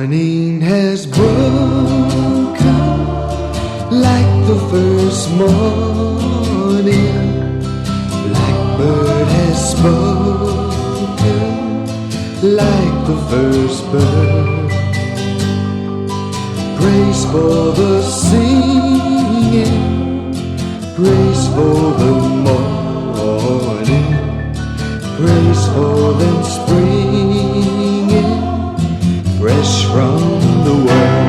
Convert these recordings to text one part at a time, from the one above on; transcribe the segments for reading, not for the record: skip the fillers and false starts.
morning has broken like the first morning. Blackbird has spoken like the first bird. Praise for the singing, praise for the morning, praise for them springing fresh from the world.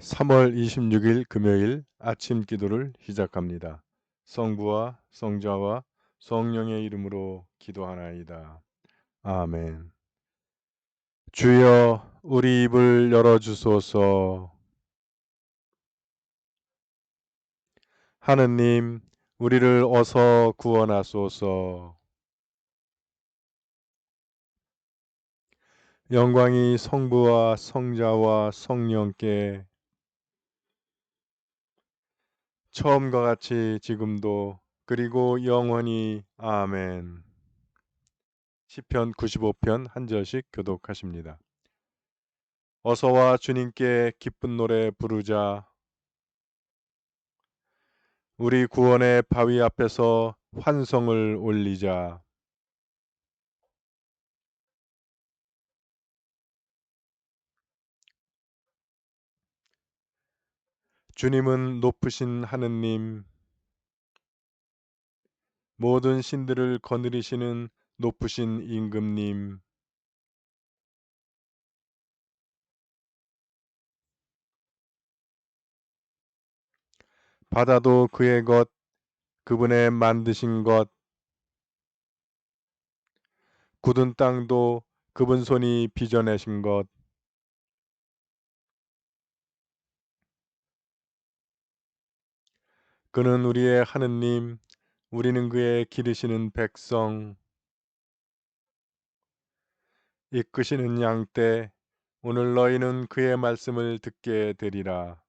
(3월 26일) 금요일 아침 기도를 시작합니다. 성부와 성자와 성령의 이름으로 기도하나이다. 아멘. 주여 우리 입을 열어주소서. 하느님 우리를 어서 구원하소서. 영광이 성부와 성자와 성령께 처음과 같이 지금도 그리고 영원히 아멘. 시편 95편 한 절씩 교독하십니다. 어서와 주님께 기쁜 노래 부르자. 우리 구원의 바위 앞에서 환성을 올리자. 주님은 높으신 하느님, 모든 신들을 거느리시는 높으신 임금님, 바다도 그의 것, 그분의 만드신 것, 굳은 땅도 그분 손이 빚어내신 것, 그는 우리의 하느님, 우리는 그의 기르시는 백성, 이끄시는 양떼, 오늘 너희는 그의 말씀을 듣게 되리라.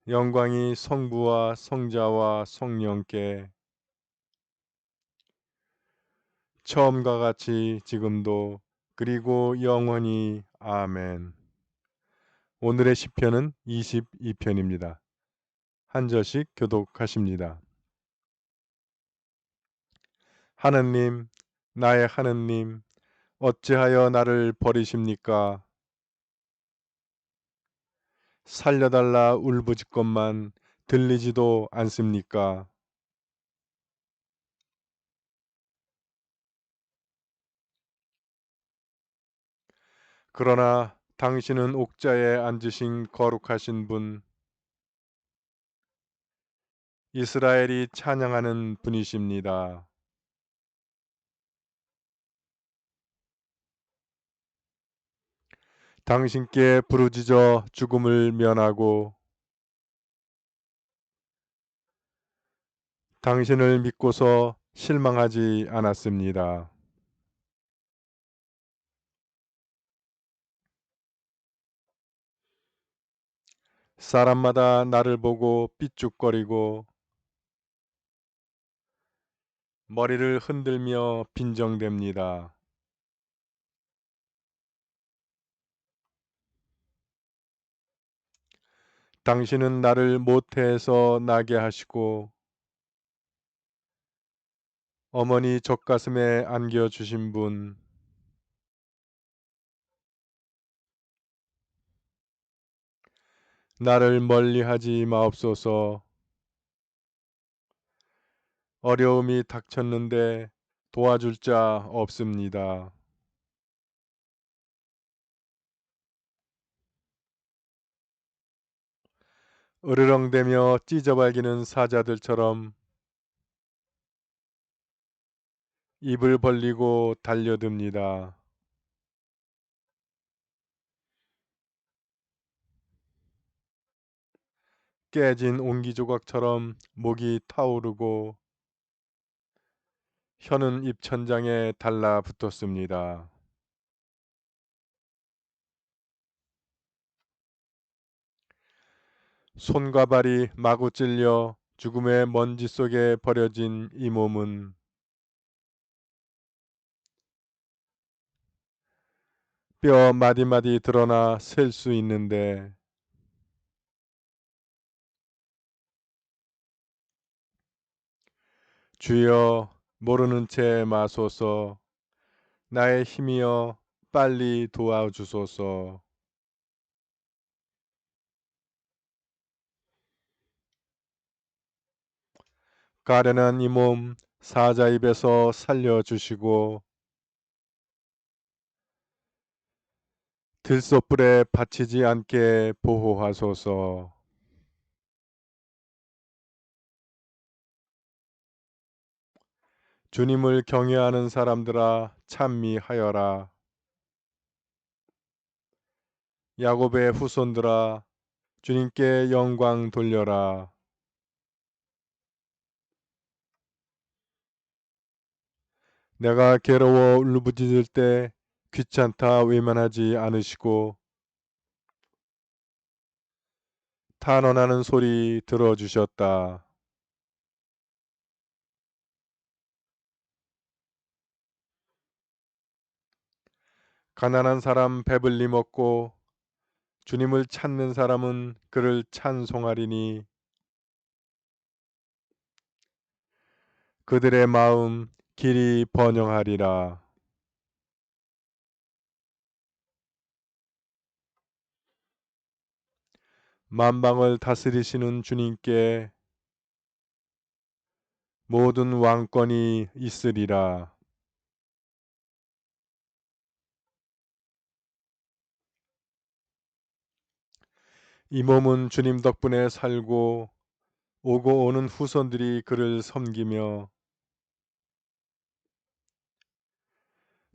영광이 성부와 성자와 성령께 처음과 같이 지금도 그리고 영원히 아멘. 오늘의 시편은 22편입니다. 한 절씩 교독하십니다. 하느님, 나의 하느님, 어찌하여 나를 버리십니까? 살려달라 울부짖건만 들리지도 않습니까? 그러나 당신은 옥자에 앉으신 거룩하신 분, 이스라엘이 찬양하는 분이십니다. 당신께 부르짖어 죽음을 면하고 당신을 믿고서 실망하지 않았습니다. 사람마다 나를 보고 삐죽거리고 머리를 흔들며 빈정댑니다. 당신은 나를 모태에서 나게 하시고 어머니 젖가슴에 안겨주신 분, 나를 멀리하지 마옵소서. 어려움이 닥쳤는데 도와줄 자 없습니다. 으르렁대며 찢어발기는 사자들처럼 입을 벌리고 달려듭니다. 깨진 옹기조각처럼 목이 타오르고 혀는 입천장에 달라붙었습니다. 손과 발이 마구 찔려 죽음의 먼지 속에 버려진 이 몸은 뼈 마디마디 드러나 셀 수 있는데 주여 모르는 채 마소서. 나의 힘이여 빨리 도와주소서. 가련한 이 몸 사자 입에서 살려주시고 들소불에 받치지 않게 보호하소서. 주님을 경외하는 사람들아 찬미하여라. 야곱의 후손들아 주님께 영광 돌려라. 내가 괴로워 울부짖을 때 귀찮다 외면하지 않으시고 탄원하는 소리 들어주셨다. 가난한 사람 배불리 먹고 주님을 찾는 사람은 그를 찬송하리니 그들의 마음 길이 번영하리라. 만방을 다스리시는 주님께 모든 왕권이 있으리라. 이 몸은 주님 덕분에 살고 오고 오는 후손들이 그를 섬기며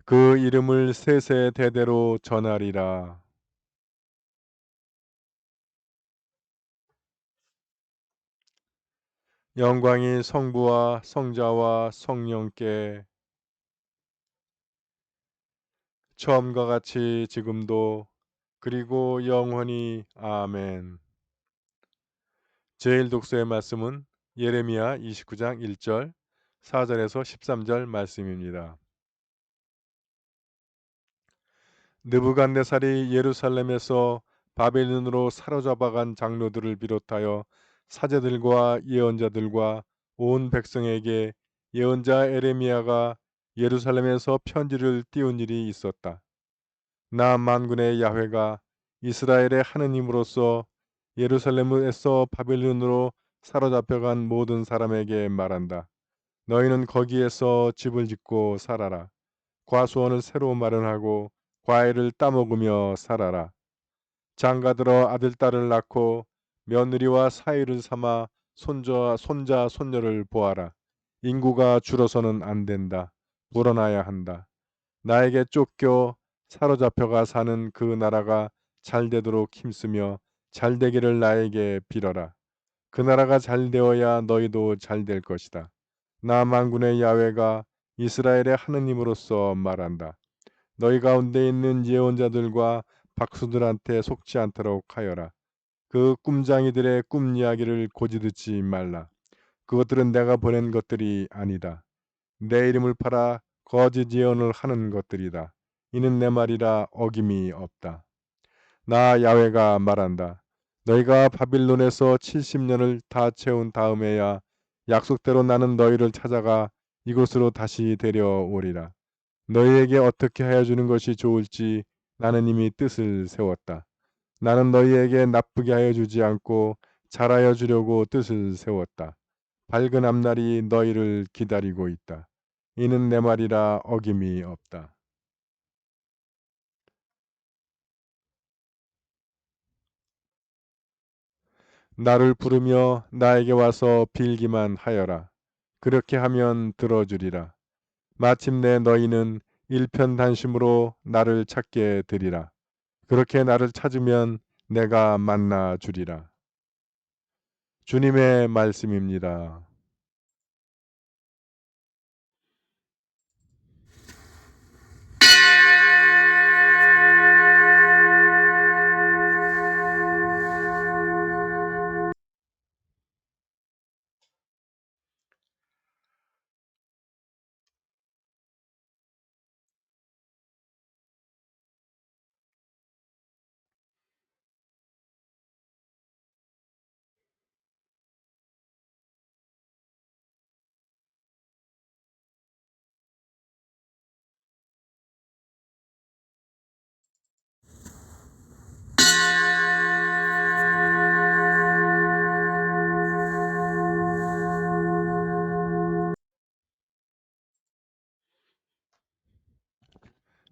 그 이름을 세세대대로 전하리라. 영광이 성부와 성자와 성령께 처음과 같이 지금도 그리고 영원히 아멘. 제일 독서의 말씀은 예레미야 29장 1절 4절에서 13절 말씀입니다. 느부갓네살이 예루살렘에서 바벨론으로 사로잡아간 장로들을 비롯하여 사제들과 예언자들과 온 백성에게 예언자 에레미야가 예루살렘에서 편지를 띄운 일이 있었다. 나 만군의 야훼가 이스라엘의 하느님으로서 예루살렘에서 바벨론으로 사로잡혀간 모든 사람에게 말한다. 너희는 거기에서 집을 짓고 살아라. 과수원을 새로 마련하고 과일을 따먹으며 살아라. 장가들어 아들 딸을 낳고 며느리와 사위를 삼아 손자 손녀를 보아라. 인구가 줄어서는 안 된다. 불어나야 한다. 나에게 쫓겨 사로잡혀가 사는 그 나라가 잘되도록 힘쓰며 잘되기를 나에게 빌어라. 그 나라가 잘되어야 너희도 잘될 것이다. 나 만군의 야훼가 이스라엘의 하느님으로서 말한다. 너희 가운데 있는 예언자들과 박수들한테 속지 않도록 하여라. 그 꿈장이들의 꿈 이야기를 고지 듣지 말라. 그것들은 내가 보낸 것들이 아니다. 내 이름을 팔아 거짓 예언을 하는 것들이다. 이는 내 말이라 어김이 없다. 나 야훼가 말한다. 너희가 바빌론에서 70년을 다 채운 다음에야 약속대로 나는 너희를 찾아가 이곳으로 다시 데려오리라. 너희에게 어떻게 하여 주는 것이 좋을지 나는 이미 뜻을 세웠다. 나는 너희에게 나쁘게 하여 주지 않고 잘하여 주려고 뜻을 세웠다. 밝은 앞날이 너희를 기다리고 있다. 이는 내 말이라 어김이 없다. 나를 부르며 나에게 와서 빌기만 하여라. 그렇게 하면 들어주리라. 마침내 너희는 일편단심으로 나를 찾게 되리라. 그렇게 나를 찾으면 내가 만나 주리라. 주님의 말씀입니다.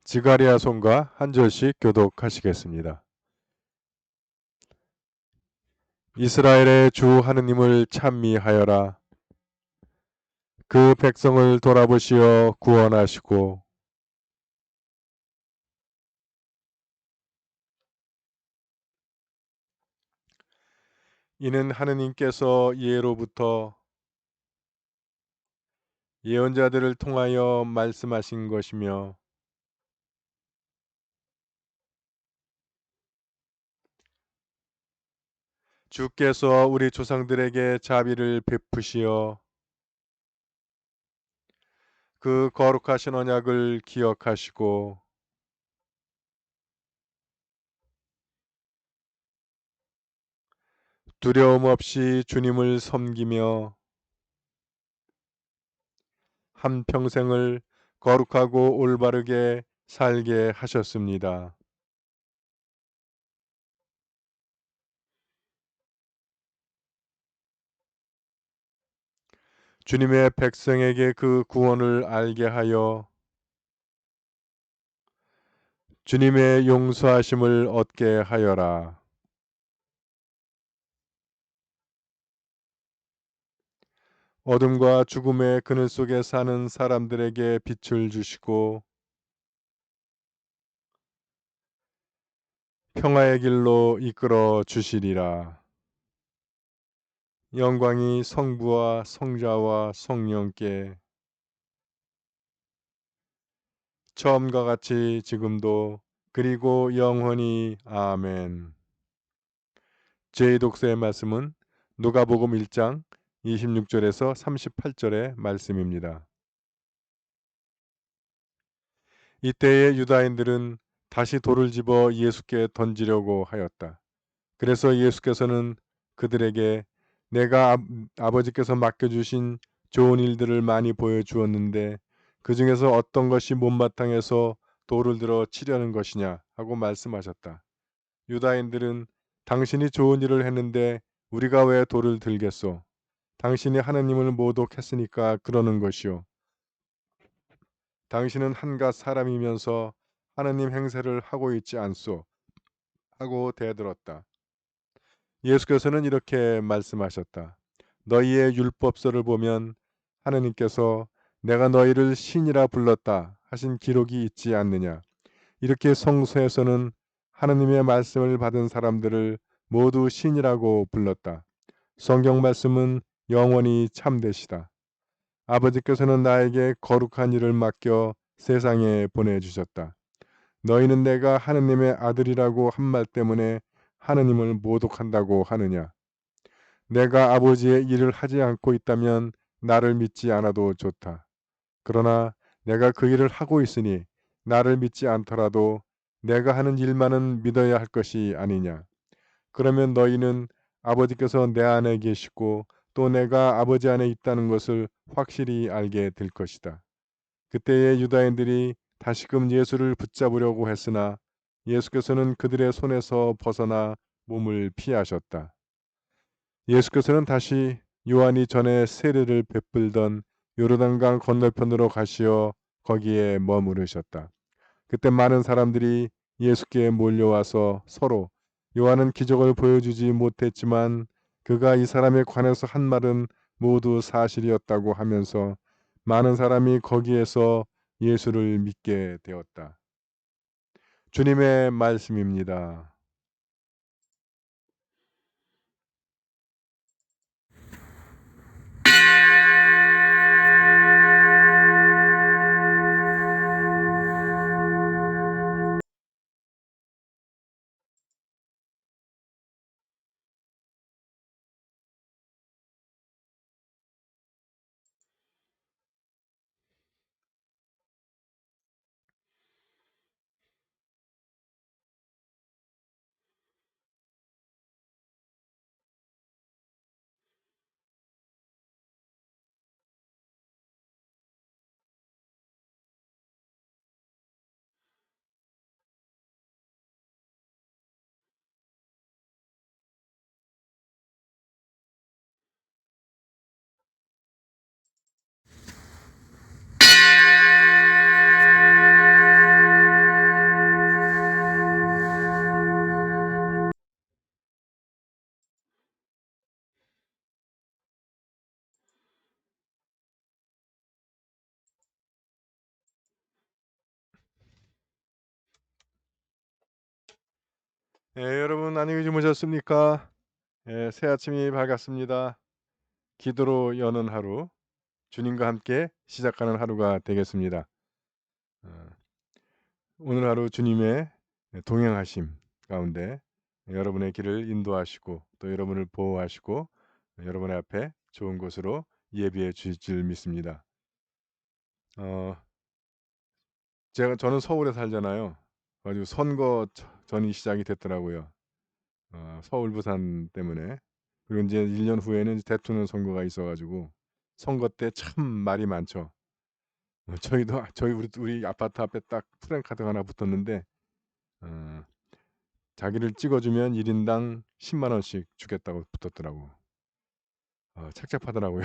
지가리아 손과 한 절씩 교독하시겠습니다. 이스라엘의 주 하느님을 찬미하여라. 그 백성을 돌아보시어 구원하시고 이는 하느님께서 예로부터 예언자들을 통하여 말씀하신 것이며 주께서 우리 조상들에게 자비를 베푸시어 그 거룩하신 언약을 기억하시고 두려움 없이 주님을 섬기며 한평생을 거룩하고 올바르게 살게 하셨습니다. 주님의 백성에게 그 구원을 알게 하여 주님의 용서하심을 얻게 하여라. 어둠과 죽음의 그늘 속에 사는 사람들에게 빛을 주시고 평화의 길로 이끌어 주시리라. 영광이 성부와 성자와 성령께 처음과 같이 지금도 그리고 영원히 아멘. 제 독서의 말씀은 누가복음 1장 26절에서 38절의 말씀입니다. 이때에 유다인들은 다시 돌을 집어 예수께 던지려고 하였다. 그래서 예수께서는 그들에게 내가 아버지께서 맡겨주신 좋은 일들을 많이 보여주었는데 그 중에서 어떤 것이 못마땅해서 돌을 들어 치려는 것이냐 하고 말씀하셨다. 유다인들은 당신이 좋은 일을 했는데 우리가 왜 돌을 들겠소? 당신이 하느님을 모독했으니까 그러는 것이요. 당신은 한갓 사람이면서 하느님 행세를 하고 있지 않소? 하고 대들었다. 예수께서는 이렇게 말씀하셨다. 너희의 율법서를 보면 하느님께서 내가 너희를 신이라 불렀다 하신 기록이 있지 않느냐. 이렇게 성서에서는 하느님의 말씀을 받은 사람들을 모두 신이라고 불렀다. 성경 말씀은 영원히 참되시다. 아버지께서는 나에게 거룩한 일을 맡겨 세상에 보내주셨다. 너희는 내가 하느님의 아들이라고 한 말 때문에 하느님을 모독한다고 하느냐. 내가 아버지의 일을 하지 않고 있다면 나를 믿지 않아도 좋다. 그러나 내가 그 일을 하고 있으니 나를 믿지 않더라도 내가 하는 일만은 믿어야 할 것이 아니냐. 그러면 너희는 아버지께서 내 안에 계시고 또 내가 아버지 안에 있다는 것을 확실히 알게 될 것이다. 그때의 유다인들이 다시금 예수를 붙잡으려고 했으나 예수께서는 그들의 손에서 벗어나 몸을 피하셨다. 예수께서는 다시 요한이 전에 세례를 베풀던 요르단강 건너편으로 가시어 거기에 머무르셨다. 그때 많은 사람들이 예수께 몰려와서 서로 요한은 기적을 보여주지 못했지만 그가 이 사람에 관해서 한 말은 모두 사실이었다고 하면서 많은 사람이 거기에서 예수를 믿게 되었다. 주님의 말씀입니다. 여러분 안녕히 주무셨습니까? 새 아침이 밝았습니다. 기도로 여는 하루, 주님과 함께 시작하는 하루가 되겠습니다. 어, 오늘 하루 주님의 동행하심 가운데 여러분의 길을 인도하시고 또 여러분을 보호하시고 여러분의 앞에 좋은 곳으로 예비해 주실 줄 믿습니다. 어, 저는 서울에 살잖아요. 가지고 선거 전이 시작이 됐더라고요. 서울 부산 때문에. 그리고 이제 1년 후에는 대통령 선거가 있어가지고 선거 때 참 말이 많죠. 저희 우리 아파트 앞에 딱 프랜카드가 하나 붙었는데 어, 자기를 찍어주면 1인당 10만 원씩 주겠다고 붙었더라고. 착잡하더라고요.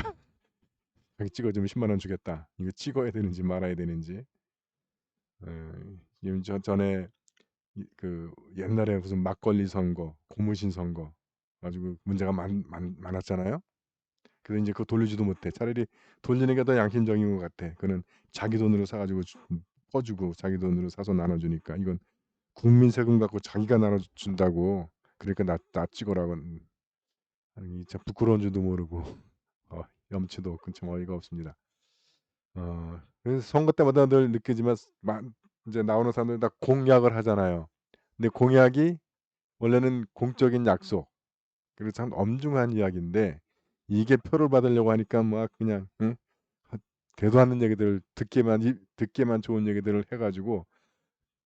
자기 찍어주면 10만 원 주겠다. 이거 찍어야 되는지 말아야 되는지. 전에 그 옛날에 무슨 막걸리 선거, 고무신 선거 가지고 문제가 많았잖아요. 그래서 이제 그거 돌리지도 못해. 차라리 돌리는 게 더 양심적인 것 같아. 그는 자기 돈으로 사가지고 퍼주고 자기 돈으로 사서 나눠주니까 이건 국민 세금 갖고 자기가 나눠준다고. 그러니까 나 찍으라고. 아니, 참 부끄러운 줄도 모르고 염치도 없고 참 어이가 없습니다. 그래서 선거 때마다 늘 느끼지만 이제 나오는 사람들 다 공약을 하잖아요. 근데 공약이 원래는 공적인 약속, 그리고 참 엄중한 이야기인데 이게 표를 받으려고 하니까 막 그냥 응? 대도 않는 얘기들 듣기만 좋은 얘기들을 해가지고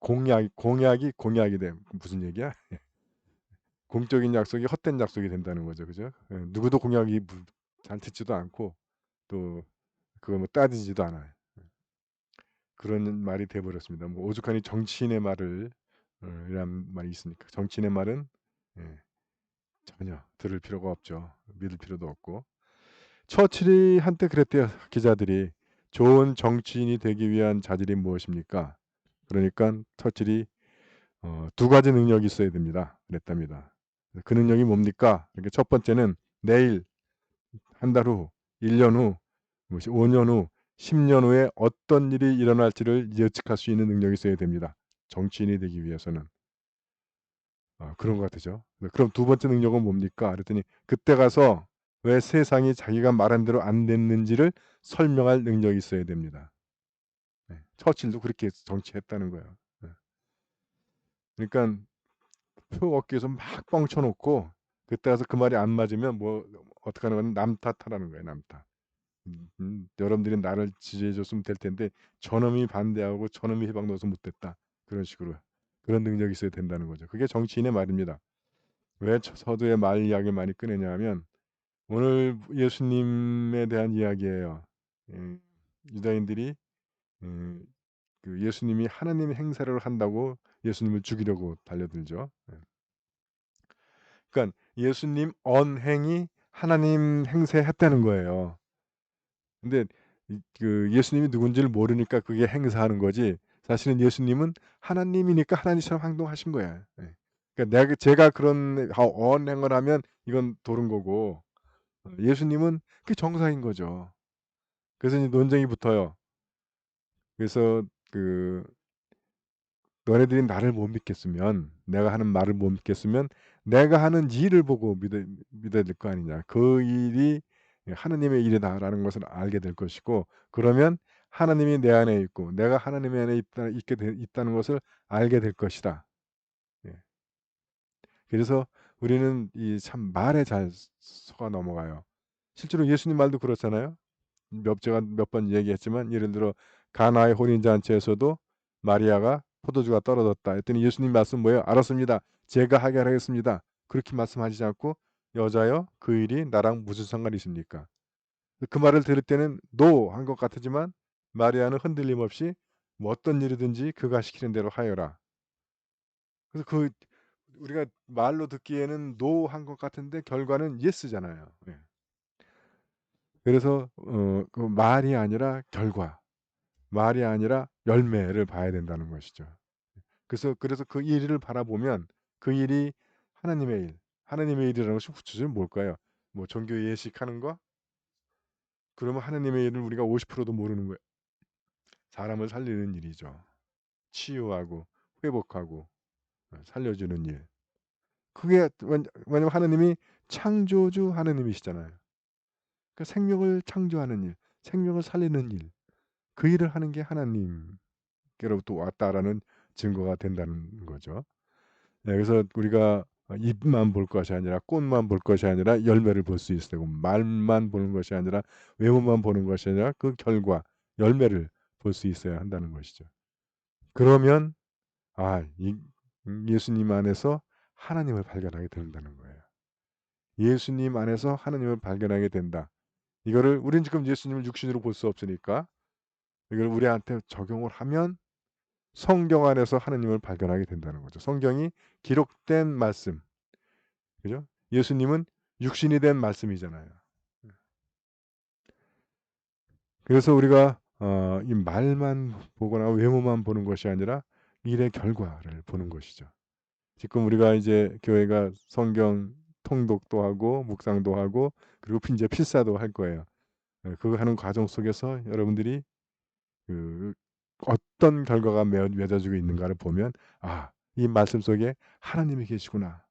공약이 돼. 무슨 얘기야? 공적인 약속이 헛된 약속이 된다는 거죠, 그죠? 누구도 공약이 잘 듣지도 않고 또 그거 뭐 따지지도 않아요. 그런 말이 돼버렸습니다. 뭐 오죽하니 정치인의 말을 이란 말이 있으니까 정치인의 말은 예, 전혀 들을 필요가 없죠. 믿을 필요도 없고. 처칠이 한때 그랬대요. 기자들이 좋은 정치인이 되기 위한 자질이 무엇입니까? 그러니까 처칠이 두 가지 능력이 있어야 됩니다. 그랬답니다. 그 능력이 뭡니까? 이렇게 첫 번째는 내일, 한 달 후, 1년 후, 5년 후, 10년 후에 어떤 일이 일어날지를 예측할 수 있는 능력이 있어야 됩니다. 정치인이 되기 위해서는. 그런 것 같으죠. 그럼 두 번째 능력은 뭡니까? 그랬더니 그때 가서 왜 세상이 자기가 말한 대로 안 됐는지를 설명할 능력이 있어야 됩니다. 처칠도 그렇게 정치했다는 거예요. 그러니까 표 얻기 위해서 막 뻥쳐놓고 그때 가서 그 말이 안 맞으면 뭐 어떻게 하는 건 남 탓하라는 거예요. 남 탓. 여러분들이 나를 지지해줬으면 될 텐데 저놈이 반대하고 저놈이 해방 넣어서 못됐다. 그런 식으로 그런 능력이 있어야 된다는 거죠. 그게 정치인의 말입니다. 왜 서두에 말 이야기를 많이 꺼내냐 하면 오늘 예수님에 대한 이야기예요. 유다인들이 그 그 예수님이 하나님의 행세를 한다고 예수님을 죽이려고 달려들죠. 예. 그러니까 예수님 언행이 하나님 행세했다는 거예요. 근데 그 예수님이 누군지를 모르니까 그게 행사하는 거지, 사실은 예수님은 하나님이니까 하나님처럼 행동하신 거야. 예. 그러니까 제가 그런 언행을 하면 이건 도른 거고, 예수님은 그게 정상인 거죠. 그래서 이제 논쟁이 붙어요. 그래서 그 너네들이 나를 못 믿겠으면, 내가 하는 말을 못 믿겠으면 내가 하는 일을 보고 믿어야 될 거 아니냐. 그 일이 하나님의 일이다라는 것을 알게 될 것이고, 그러면 하나님이 내 안에 있고 내가 하나님 안에 있다는 것을 알게 될 것이다. 예. 그래서 우리는 이 참 말에 잘 속아 넘어가요. 실제로 예수님 말도 그렇잖아요. 제가 몇 번 얘기했지만, 예를 들어 가나의 혼인 잔치에서도 마리아가 포도주가 떨어졌다 했더니 예수님 말씀 뭐예요? 알았습니다. 제가 하게 하겠습니다. 그렇게 말씀하시지 않고, 여자여 그 일이 나랑 무슨 상관이 있습니까? 그 말을 들을 때는 노 한 것 같지만, 마리아는 흔들림 없이 뭐 어떤 일이든지 그가 시키는 대로 하여라. 그래서 그 우리가 말로 듣기에는 노 한 것 같은데 결과는 예스잖아요. 예. 그래서 그 말이 아니라 결과, 말이 아니라 열매를 봐야 된다는 것이죠. 그래서 그 일을 바라보면 그 일이 하나님의 일, 하나님의 일이라는 것이 구체적으로 뭘까요? 뭐 종교 예식하는 거? 그러면 하나님의 일은 우리가 50%도 모르는 거예요. 사람을 살리는 일이죠. 치유하고 회복하고 살려주는 일. 그게 왜냐면 하나님이 창조주 하나님이시잖아요. 그 생명을 창조하는 일, 생명을 살리는 일, 그 일을 하는 게 하나님께로부터 왔다라는 증거가 된다는 거죠. 네, 그래서 우리가 잎만 볼 것이 아니라, 꽃만 볼 것이 아니라 열매를 볼 수 있어야 되고, 말만 보는 것이 아니라, 외모만 보는 것이 아니라 그 결과, 열매를 볼 수 있어야 한다는 것이죠. 그러면 예수님 안에서 하나님을 발견하게 된다는 거예요. 예수님 안에서 하나님을 발견하게 된다. 이거를 우리는 지금 예수님을 육신으로 볼 수 없으니까 이걸 우리한테 적용을 하면 성경 안에서 하나님을 발견하게 된다는 거죠. 성경이 기록된 말씀. 그죠? 예수님은 육신이 된 말씀이잖아요. 그래서 우리가 이 말만 보거나 외모만 보는 것이 아니라 일의 결과를 보는 것이죠. 지금 우리가 이제 교회가 성경 통독도 하고 묵상도 하고 그리고 이제 필사도 할 거예요. 그거 하는 과정 속에서 여러분들이 그 어떤 결과가 맺어지고 있는가를 보면, 이 말씀 속에 하나님이 계시구나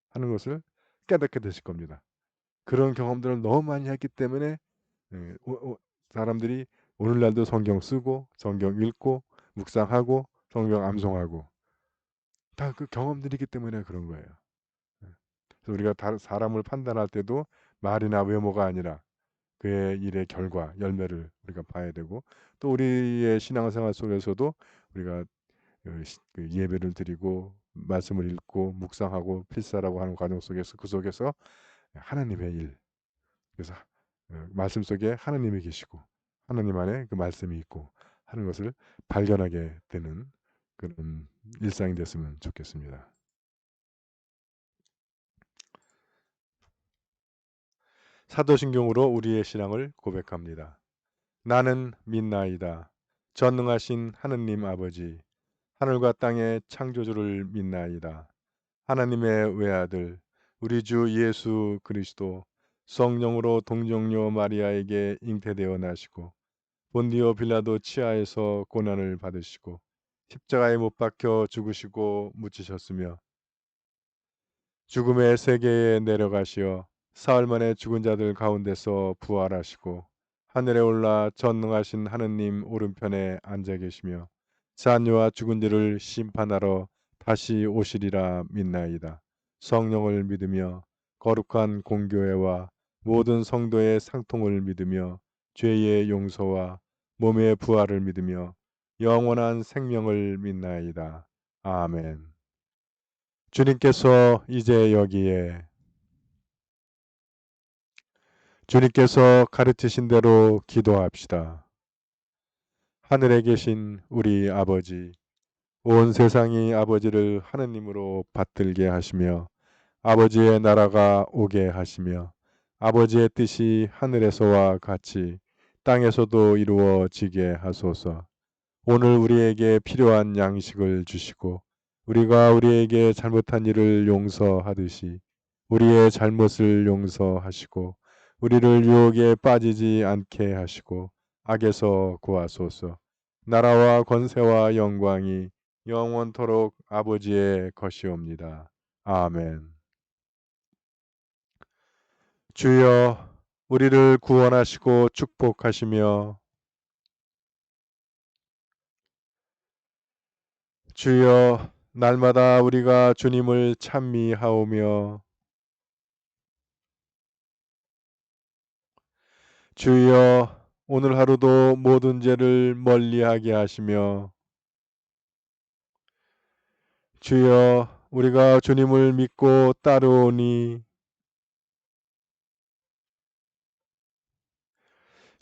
하는 것을 깨닫게 되실 겁니다. 그런 경험들을 너무 많이 했기 때문에 사람들이 오늘날도 성경 쓰고 성경 읽고 묵상하고 성경 암송하고, 다 그 경험들이기 때문에 그런 거예요. 그래서 우리가 사람을 판단할 때도 말이나 외모가 아니라 그의 일의 결과, 열매를 우리가 봐야 되고, 또 우리의 신앙생활 속에서도 우리가 그 예배를 드리고 말씀을 읽고 묵상하고 필사라고 하는 과정 속에서, 그 속에서 하나님의 일, 그래서 말씀 속에 하나님이 계시고 하나님 안에 그 말씀이 있고 하는 것을 발견하게 되는 그런 일상이 됐으면 좋겠습니다. 사도신경으로 우리의 신앙을 고백합니다. 나는 믿나이다. 전능하신 하느님 아버지, 하늘과 땅의 창조주를 믿나이다. 하나님의 외아들, 우리 주 예수 그리스도, 성령으로 동정녀 마리아에게 잉태되어 나시고 본디오 빌라도 치하에서 고난을 받으시고 십자가에 못 박혀 죽으시고 묻히셨으며 죽음의 세계에 내려가시어 사흘 만에 죽은 자들 가운데서 부활하시고 하늘에 올라 전능하신 하느님 오른편에 앉아 계시며 자녀와 죽은 자를 심판하러 다시 오시리라 믿나이다. 성령을 믿으며 거룩한 공교회와 모든 성도의 상통을 믿으며 죄의 용서와 몸의 부활을 믿으며 영원한 생명을 믿나이다. 아멘. 주님께서 이제 여기에 주님께서 가르치신 대로 기도합시다. 하늘에 계신 우리 아버지, 온 세상이 아버지를 하느님으로 받들게 하시며 아버지의 나라가 오게 하시며 아버지의 뜻이 하늘에서와 같이 땅에서도 이루어지게 하소서. 오늘 우리에게 필요한 양식을 주시고 우리가 우리에게 잘못한 일을 용서하듯이 우리의 잘못을 용서하시고 우리를 유혹에 빠지지 않게 하시고 악에서 구하소서. 나라와 권세와 영광이 영원토록 아버지의 것이옵니다. 아멘. 주여, 우리를 구원하시고 축복하시며 주여, 날마다 우리가 주님을 찬미하오며 주여, 오늘 하루도 모든 죄를 멀리하게 하시며 주여, 우리가 주님을 믿고 따르오니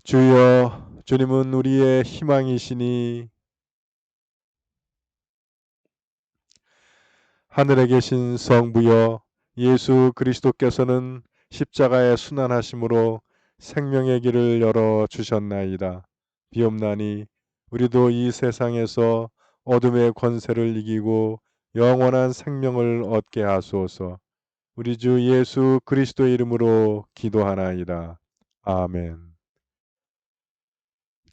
주여, 주님은 우리의 희망이시니 하늘에 계신 성부여, 예수 그리스도께서는 십자가의 순환하심으로 생명의 길을 열어 주셨나이다. 비옵나니 우리도 이 세상에서 어둠의 권세를 이기고 영원한 생명을 얻게 하소서. 우리 주 예수 그리스도의 이름으로 기도하나이다. 아멘.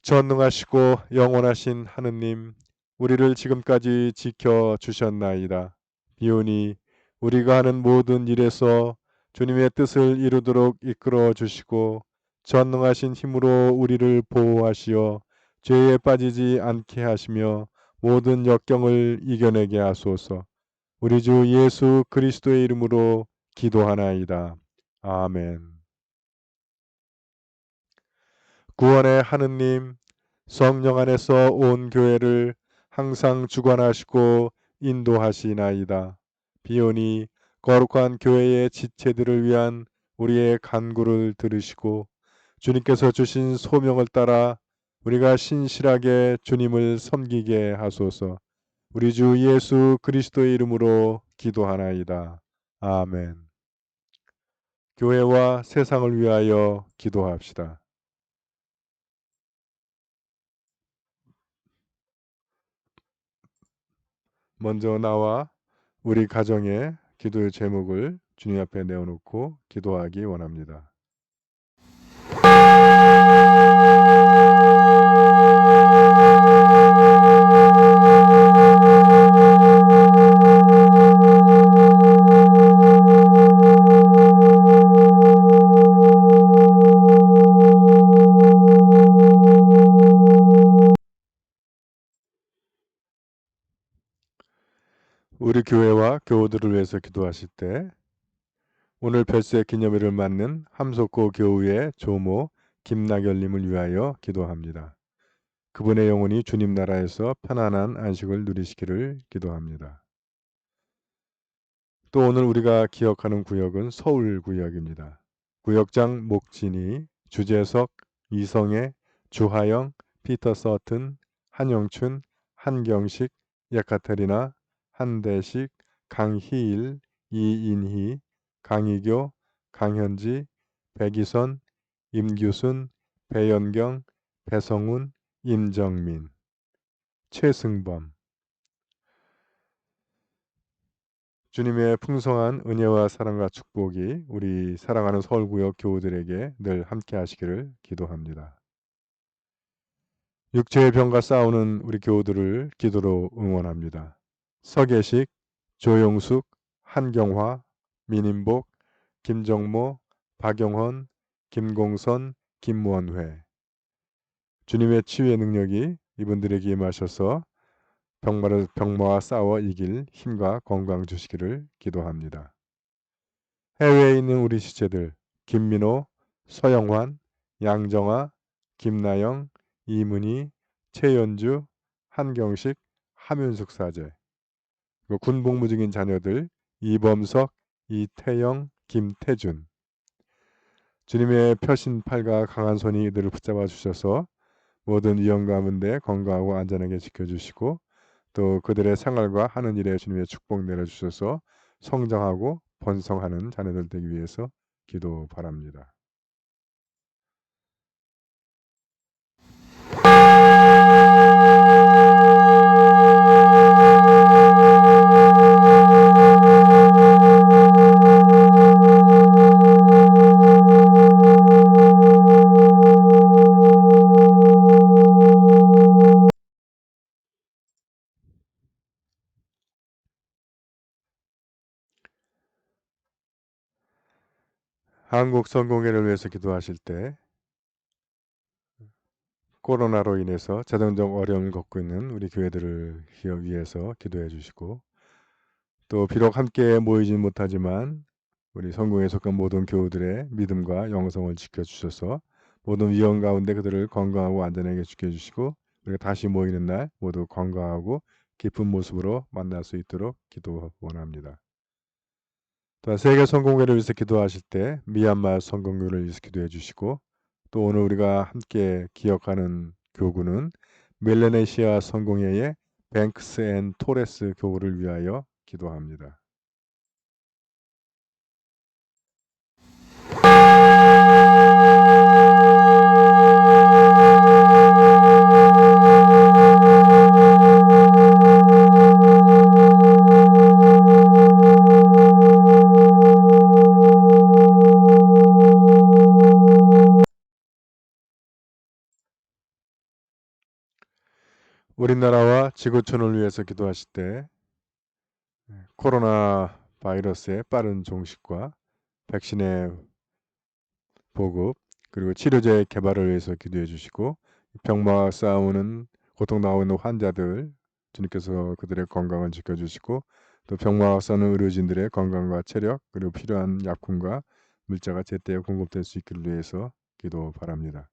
전능하시고 영원하신 하느님, 우리를 지금까지 지켜 주셨나이다. 비오니 우리가 하는 모든 일에서 주님의 뜻을 이루도록 이끌어 주시고 전능하신 힘으로 우리를 보호하시어 죄에 빠지지 않게 하시며 모든 역경을 이겨내게 하소서. 우리 주 예수 그리스도의 이름으로 기도하나이다. 아멘. 구원의 하느님, 성령 안에서 온 교회를 항상 주관하시고 인도하시나이다. 비오니 거룩한 교회의 지체들을 위한 우리의 간구를 들으시고 주님께서 주신 소명을 따라 우리가 신실하게 주님을 섬기게 하소서. 우리 주 예수 그리스도의 이름으로 기도하나이다. 아멘. 교회와 세상을 위하여 기도합시다. 먼저 나와 우리 가정의 기도의 제목을 주님 앞에 내어놓고 기도하기 원합니다. 우리 교회와 교우들을 위해서 기도하실 때 오늘 별세 기념일을 맞는 함석고 교우의 조모 김나결님을 위하여 기도합니다. 그분의 영혼이 주님 나라에서 편안한 안식을 누리시기를 기도합니다. 또 오늘 우리가 기억하는 구역은 서울구역입니다. 구역장 목진이, 주재석, 이성애, 주하영, 피터 서튼, 한영춘, 한경식, 예카테리나, 한대식, 강희일, 이인희, 강희교, 강현지, 백이선, 임규순, 배연경, 배성훈, 임정민, 최승범. 주님의 풍성한 은혜와 사랑과 축복이 우리 사랑하는 서울구역 교우들에게 늘 함께 하시기를 기도합니다. 육체의 병과 싸우는 우리 교우들을 기도로 응원합니다. 서계식, 조용숙, 한경화, 민인복, 김정모, 박영헌, 김공선, 김원회. 주님의 치유의 능력이 이분들에게 임하셔서 병마와 싸워 이길 힘과 건강 주시기를 기도합니다. 해외에 있는 우리 지체들 김민호, 서영환, 양정아, 김나영, 이문희, 최연주, 한경식, 함윤숙 사제, 군복무 중인 자녀들 이범석, 이태영, 김태준. 주님의 펴신 팔과 강한 손이 이들을 붙잡아 주셔서 모든 위험 가운데 건강하고 안전하게 지켜주시고 또 그들의 생활과 하는 일에 주님의 축복 내려주셔서 성장하고 번성하는 자녀들 되기 위해서 기도 바랍니다. 한국 성공회를 위해서 기도하실 때 코로나로 인해서 재정적 어려움을 겪고 있는 우리 교회들을 위해서 기도해 주시고 또 비록 함께 모이진 못하지만 우리 성공에 속한 모든 교우들의 믿음과 영성을 지켜주셔서 모든 위험 가운데 그들을 건강하고 안전하게 지켜주시고 우리가 다시 모이는 날 모두 건강하고 기쁜 모습으로 만날 수 있도록 기도 원합니다. 또한 세계 성공회를 위해서 기도하실 때 미얀마 성공회를 위해서 기도해 주시고 또 오늘 우리가 함께 기억하는 교구는 멜라네시아 성공회의 뱅크스 앤 토레스 교구를 위하여 기도합니다. 우리나라와 지구촌을 위해서 기도하실 때 코로나 바이러스의 빠른 종식과 백신의 보급 그리고 치료제 개발을 위해서 기도해 주시고 병마와 싸우는 고통당하고 있는 환자들 주님께서 그들의 건강을 지켜주시고 또 병마와 싸우는 의료진들의 건강과 체력 그리고 필요한 약품과 물자가 제때에 공급될 수 있기를 위해서 기도 바랍니다.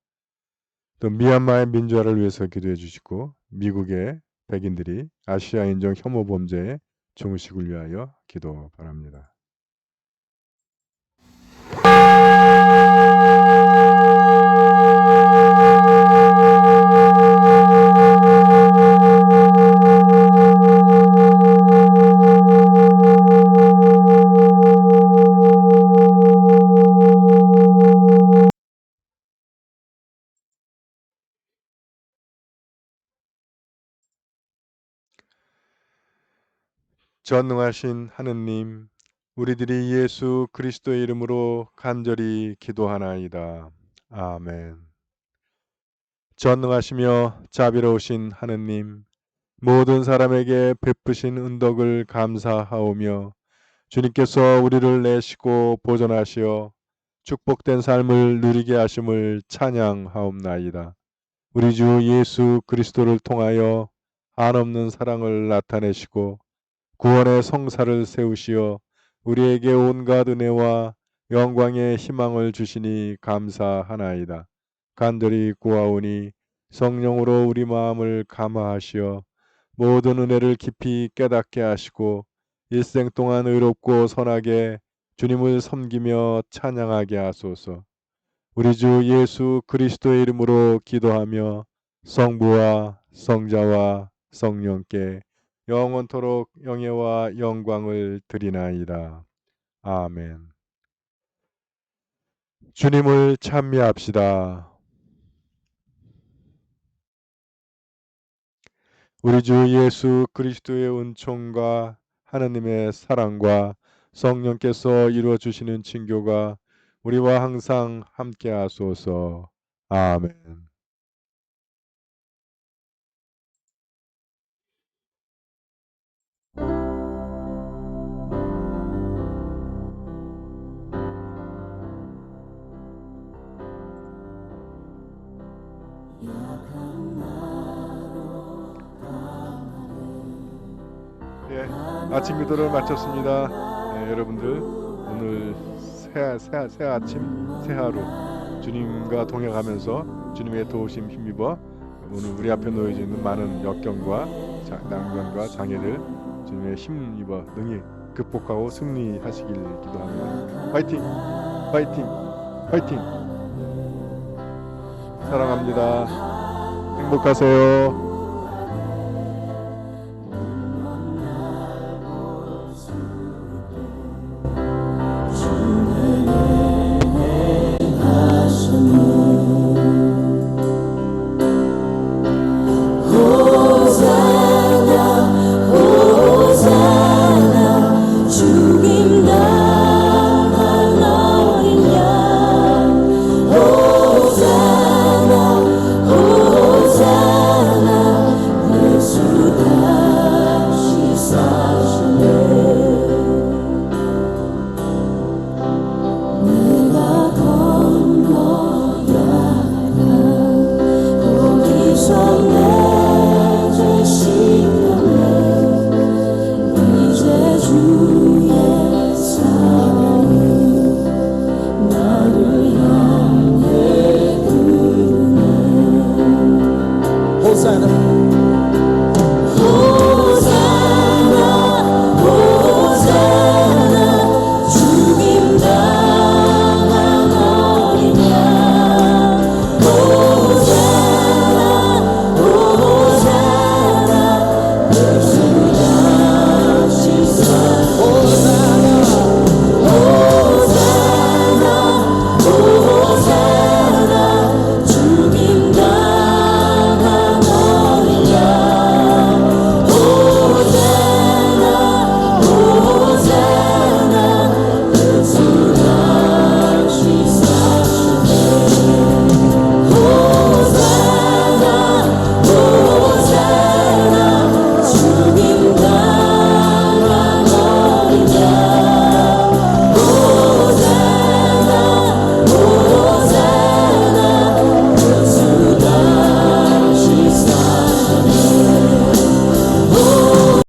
또 미얀마의 민주화를 위해서 기도해 주시고 미국의 백인들이 아시아 인종 혐오 범죄의 종식을 위하여 기도 바랍니다. 전능하신 하느님, 우리들이 예수 그리스도의 이름으로 간절히 기도하나이다. 아멘. 전능하시며 자비로우신 하느님, 모든 사람에게 베푸신 은덕을 감사하오며 주님께서 우리를 내시고 보존하시어 축복된 삶을 누리게 하심을 찬양하옵나이다. 우리 주 예수 그리스도를 통하여 한없는 사랑을 나타내시고 구원의 성사를 세우시어 우리에게 온갖 은혜와 영광의 희망을 주시니 감사하나이다. 간절히 구하오니 성령으로 우리 마음을 감화하시어 모든 은혜를 깊이 깨닫게 하시고 일생 동안 의롭고 선하게 주님을 섬기며 찬양하게 하소서. 우리 주 예수 그리스도의 이름으로 기도하며 성부와 성자와 성령께 영원토록 영예와 영광을 드리나이다. 아멘. 주님을 찬미합시다. 우리 주 예수 그리스도의 은총과 하나님의 사랑과 성령께서 이루어 주시는 친교가 우리와 항상 함께 하소서. 아멘. 예, 아침 기도를 마쳤습니다. 예, 여러분들 오늘 새 아침 새 하루 주님과 동행하면서 주님의 도우심 힘입어 오늘 우리 앞에 놓여져 있는 많은 역경과 난관과 장애를 주님의 힘입어 능히 극복하고 승리하시길 기도합니다. 파이팅! 파이팅! 파이팅! 사랑합니다. 행복하세요. 호산나